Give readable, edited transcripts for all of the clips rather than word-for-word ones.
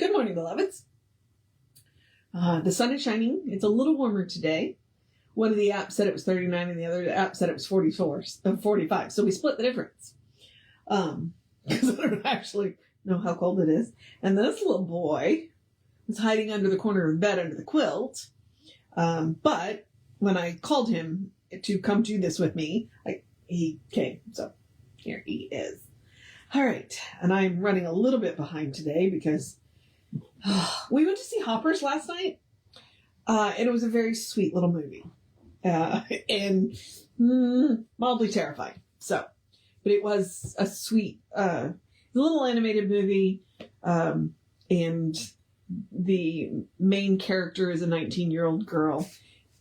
Good morning, beloveds. The sun is shining. It's a little warmer today. One of the apps said it was 39 and the other app said it was 45. So we split the difference. Because I don't actually know how cold it is. And this little boy was hiding under the corner of the bed under the quilt. But when I called him to come do this with me, he came. So here he is. All right. And I'm running a little bit behind today because we went to see Hoppers last night. And it was a very sweet little movie. And mildly terrifying. So, but it was a sweet, little animated movie. And the main character is a 19-year-old girl.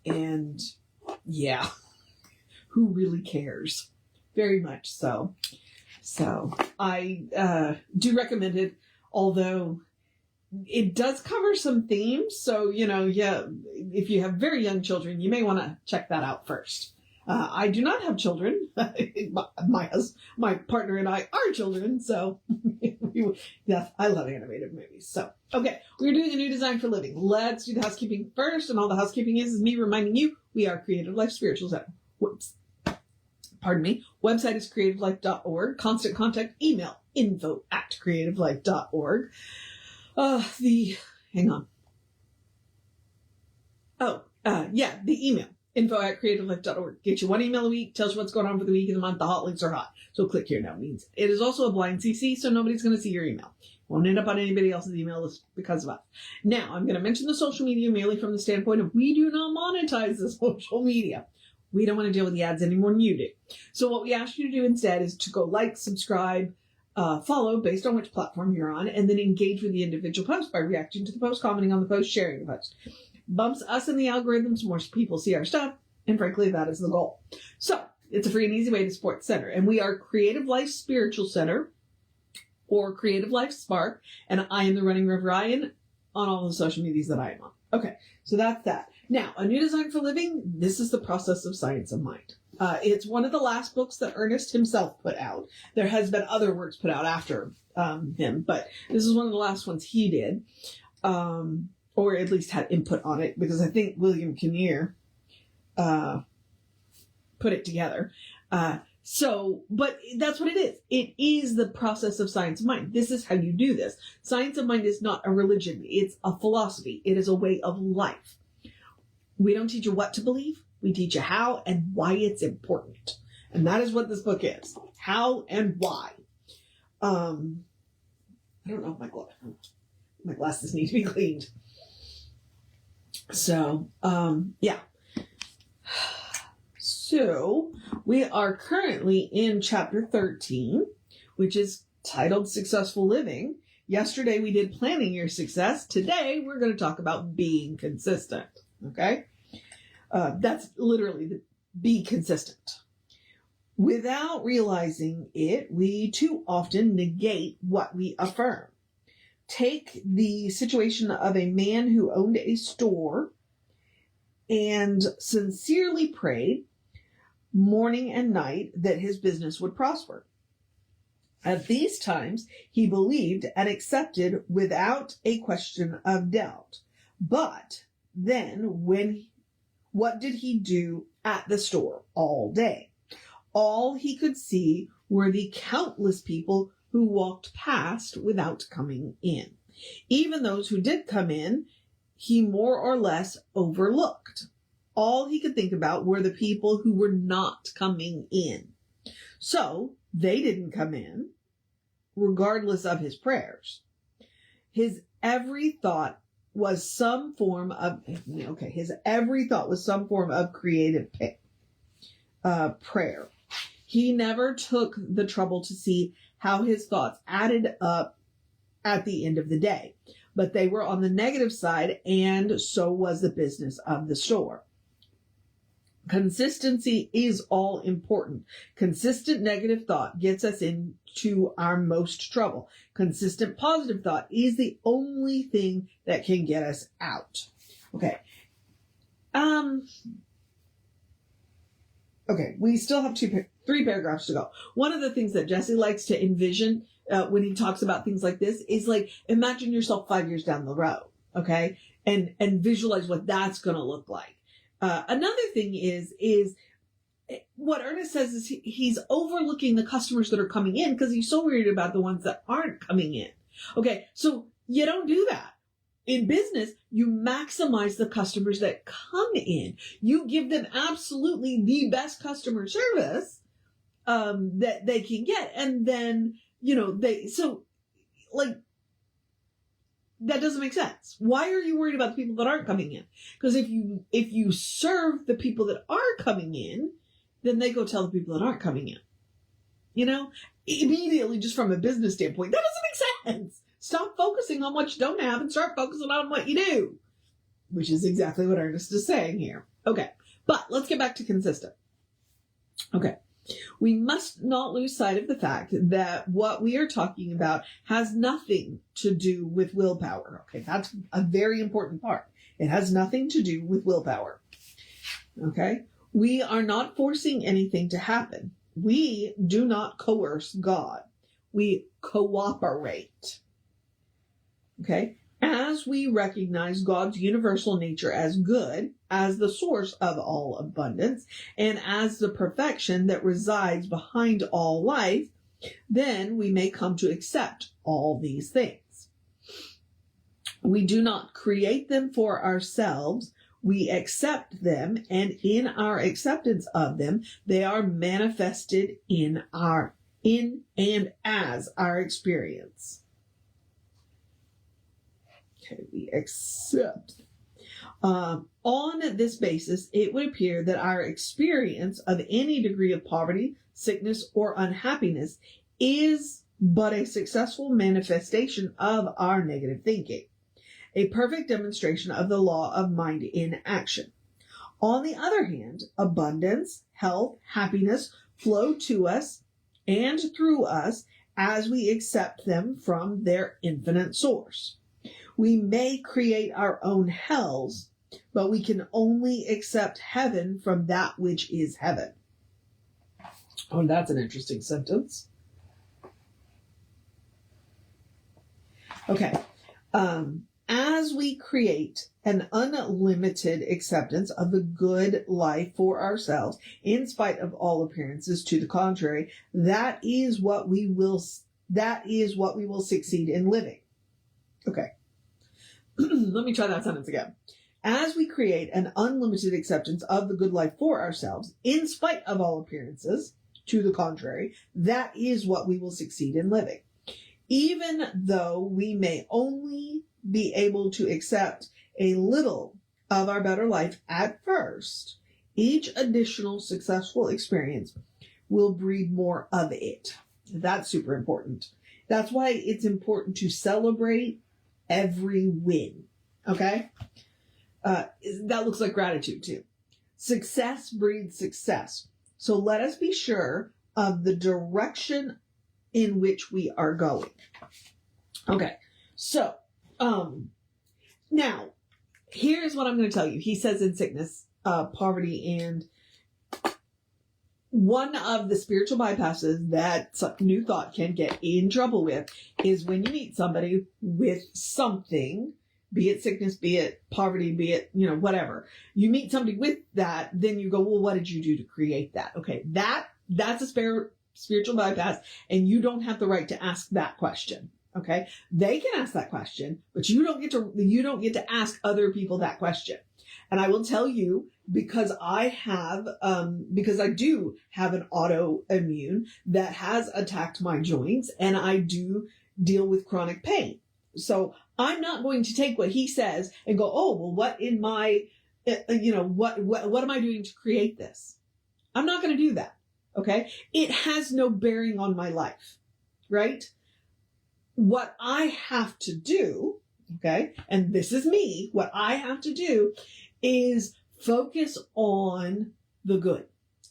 And yeah, who really cares? Very much so. So I do recommend it, although it does cover some themes. So, if you have very young children, you may want to check that out first. I do not have children. My partner and I are children. So, yeah, I love animated movies. So, okay, we're doing a new design for living. Let's do the housekeeping first. And all the housekeeping is me reminding you, we are Creative Life Spiritual Center. Pardon me. Website is creativelife.org. Constant contact email info@creativelife.org. Hang on. The email info@creativelife.org. Get you one email a week, tells you what's going on for the week and the month. The hot links are hot. So click here now. Means it is also a blind CC, so nobody's going to see your email. Won't end up on anybody else's email list because of us. Now, I'm going to mention the social media merely from the standpoint of we do not monetize the social media. We don't want to deal with the ads any more than you do. So what we ask you to do instead is to go like, subscribe, follow based on which platform you're on, and then engage with the individual post by reacting to the post, commenting on the post, sharing the post. Bumps us in the algorithms, more people see our stuff, and frankly, that is the goal. So it's a free and easy way to support the center. And we are Creative Life Spiritual Center or Creative Life Spark, and I am the Running River Ryan on all the social medias that I am on. Okay, so that's that. Now, a new design for living, this is the process of science of mind. It's one of the last books that Ernest himself put out. There has been other works put out after him, but this is one of the last ones he did, or at least had input on it, because I think William Kinnear put it together. But that's what it is. It is the process of science of mind. This is how you do this. Science of mind is not a religion. It's a philosophy. It is a way of life. We don't teach you what to believe. We teach you how and why it's important. And that is what this book is. How and why. I don't know if my glasses need to be cleaned. So, yeah. So, we are currently in chapter 13, which is titled Successful Living. Yesterday we did planning your success. Today we're going to talk about being consistent. Okay? That's literally be consistent. Without realizing it, we too often negate what we affirm. Take the situation of a man who owned a store and sincerely prayed morning and night that his business would prosper. At these times, he believed and accepted without a question of doubt. But then what did he do at the store all day? All he could see were the countless people who walked past without coming in. Even those who did come in, he more or less overlooked. All he could think about were the people who were not coming in. So they didn't come in, regardless of his prayers. His every thought was some form of, creative prayer. He never took the trouble to see how his thoughts added up at the end of the day, but they were on the negative side, and so was the business of the store. Consistency is all important. Consistent negative thought gets us into our most trouble. Consistent positive thought is the only thing that can get us out. Okay. Okay, we still have three paragraphs to go. One of the things that Jesse likes to envision when he talks about things like this, is like, imagine yourself 5 years down the road, okay? And visualize what that's going to look like. Another thing is what Ernest says is he's overlooking the customers that are coming in because he's so worried about the ones that aren't coming in. Okay, so you don't do that. In business, you maximize the customers that come in. You give them absolutely the best customer service that they can get. And then, that doesn't make sense. Why are you worried about the people that aren't coming in? Because if you serve the people that are coming in, then they go tell the people that aren't coming in. Immediately, just from a business standpoint, that doesn't make sense. Stop focusing on what you don't have and start focusing on what you do, which is exactly what Ernest is saying here. Okay, but let's get back to consistent. Okay, we must not lose sight of the fact that what we are talking about has nothing to do with willpower. Okay, that's a very important part. It has nothing to do with willpower. Okay, we are not forcing anything to happen. We do not coerce God. We cooperate. Okay, as we recognize God's universal nature as good, as the source of all abundance, and as the perfection that resides behind all life, then we may come to accept all these things. We do not create them for ourselves. We accept them, and in our acceptance of them, they are manifested in and as our experience. Okay, we accept. On this basis, it would appear that our experience of any degree of poverty, sickness, or unhappiness is but a successful manifestation of our negative thinking, a perfect demonstration of the law of mind in action. On the other hand, abundance, health, happiness flow to us and through us as we accept them from their infinite source. We may create our own hells, but we can only accept heaven from that which is heaven. Oh, that's an interesting sentence. Okay. As we create an unlimited acceptance of the good life for ourselves, in spite of all appearances to the contrary, that is what we will succeed in living. Okay. Let me try that sentence again. As we create an unlimited acceptance of the good life for ourselves, in spite of all appearances to the contrary, that is what we will succeed in living. Even though we may only be able to accept a little of our better life at first, each additional successful experience will breed more of it. That's super important. That's why it's important to celebrate every win. Okay? That looks like gratitude too. Success breeds success. So let us be sure of the direction in which we are going. Okay. So, now, here's what I'm going to tell you. He says in sickness, poverty, and one of the spiritual bypasses that New Thought can get in trouble with is when you meet somebody with something, be it sickness, be it poverty, be it, whatever. You meet somebody with that, then you go, well, what did you do to create that? Okay, that's a spiritual bypass, and you don't have the right to ask that question. Okay, they can ask that question, but you don't get to ask other people that question. And I will tell you, because I do have an autoimmune that has attacked my joints, and I do deal with chronic pain. So I'm not going to take what he says and go, oh, well, what in my, what am I doing to create this? I'm not going to do that. Okay. It has no bearing on my life, right? What I have to do, okay, and this is me, what I have to do is focus on the good.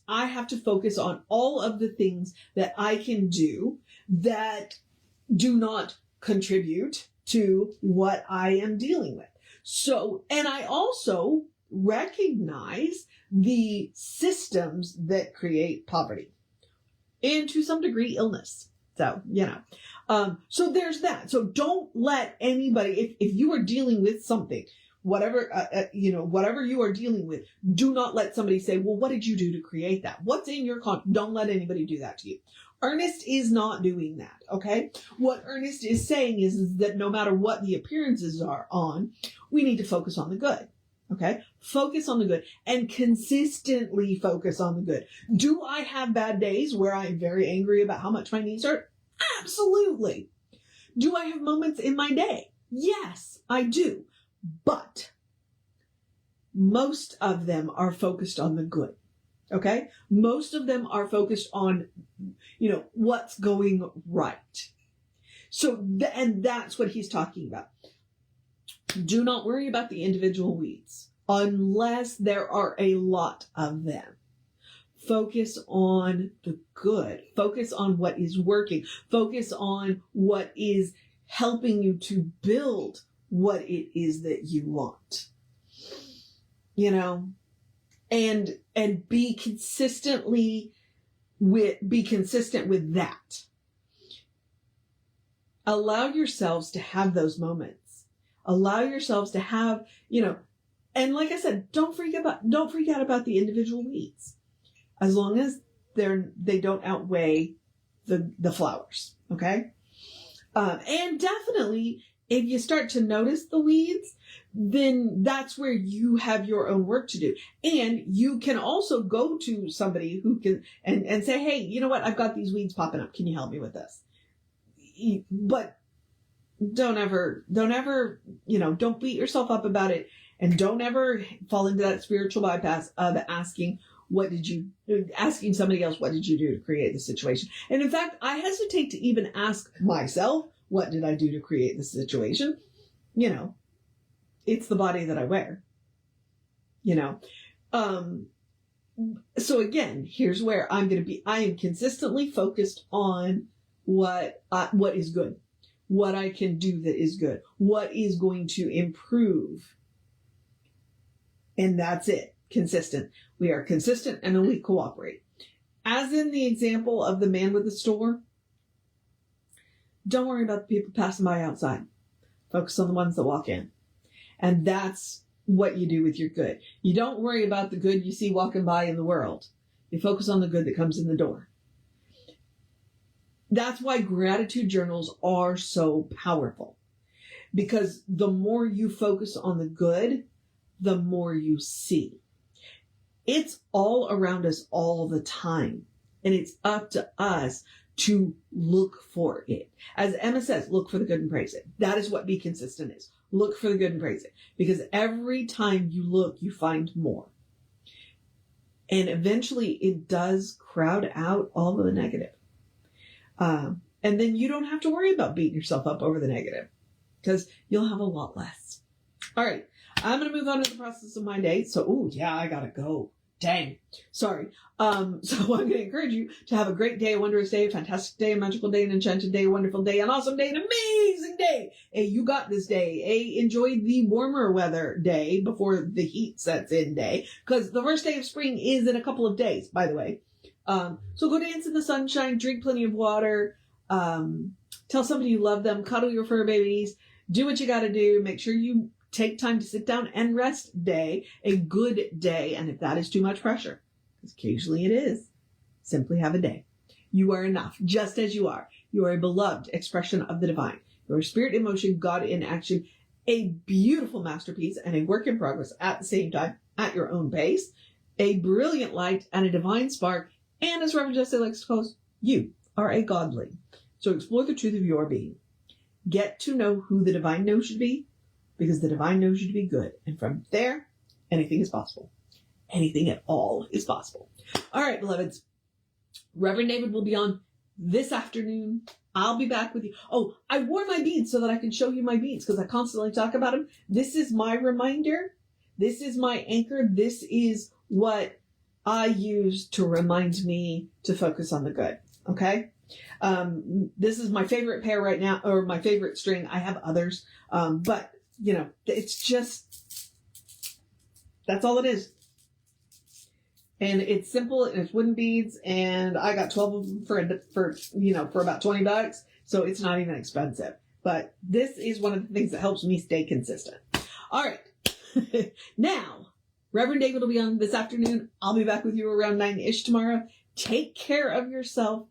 I have to focus on all of the things that I can do that do not contribute to what I am dealing with. So, and I also recognize the systems that create poverty and to some degree illness. So, so there's that. So don't let anybody, if you are dealing with something, whatever you are dealing with, do not let somebody say, well, what did you do to create that? What's in your don't let anybody do that to you. Ernest is not doing that, okay? What Ernest is saying is that no matter what the appearances are on, we need to focus on the good, okay? Focus on the good and consistently focus on the good. Do I have bad days where I'm very angry about how much my knees hurt? Absolutely. Do I have moments in my day? Yes, I do. But most of them are focused on the good. Okay? Most of them are focused on, what's going right. So, and that's what he's talking about. Do not worry about the individual weeds unless there are a lot of them. Focus on the good. Focus on what is working. Focus on what is helping you to build what it is that you want. And be consistent with that. Allow yourselves to have those moments. Allow yourselves to have, and like I said, don't freak out about the individual weeds, as long as they don't outweigh the flowers. Okay. And definitely, if you start to notice the weeds, then that's where you have your own work to do. And you can also go to somebody who can and say, hey, you know what? I've got these weeds popping up. Can you help me with this? But don't ever, don't beat yourself up about it. And don't ever fall into that spiritual bypass of asking somebody else, what did you do to create the situation? And in fact, I hesitate to even ask myself, what did I do to create this situation? It's the body that I wear, So again, here's where I am consistently focused on what is good, what I can do that is good, what is going to improve. And that's it. Consistent. We are consistent and then we cooperate. As in the example of the man with the store, don't worry about the people passing by outside. Focus on the ones that walk in. And that's what you do with your good. You don't worry about the good you see walking by in the world. You focus on the good that comes in the door. That's why gratitude journals are so powerful. Because the more you focus on the good, the more you see. It's all around us all the time. And it's up to us to look for it. As Emma says, look for the good and praise it. That is what be consistent is. Look for the good and praise it. Because every time you look, you find more. And eventually it does crowd out all of the negative. And then you don't have to worry about beating yourself up over the negative. Because you'll have a lot less. All right. I'm going to move on to the process of my day. So, I got to go. Dang. Sorry. So I'm going to encourage you to have a great day, a wondrous day, a fantastic day, a magical day, an enchanted day, a wonderful day, an awesome day, an amazing day. You got this day. Enjoy the warmer weather day before the heat sets in day. Because the first day of spring is in a couple of days, by the way. So go dance in the sunshine, drink plenty of water, tell somebody you love them, cuddle your fur babies, do what you got to do. Make sure you take time to sit down and rest day, a good day. And if that is too much pressure, because occasionally it is, simply have a day. You are enough, just as you are. You are a beloved expression of the divine. You are spirit in motion, God in action, a beautiful masterpiece and a work in progress at the same time, at your own pace, a brilliant light and a divine spark. And as Reverend Jesse likes to close, you are a godling. So explore the truth of your being. Get to know who the divine knows you to be, because the divine knows you to be good. And from there, anything is possible. Anything at all is possible. All right, beloveds. Reverend David will be on this afternoon. I'll be back with you. Oh, I wore my beads so that I can show you my beads because I constantly talk about them. This is my reminder. This is my anchor. This is what I use to remind me to focus on the good. Okay? This is my favorite pair right now, or my favorite string. I have others. But it's just, that's all it is. And it's simple and it's wooden beads, and I got 12 of them for about $20. So it's not even expensive. But this is one of the things that helps me stay consistent. All right. Now, Reverend David will be on this afternoon. I'll be back with you around 9-ish tomorrow. Take care of yourself.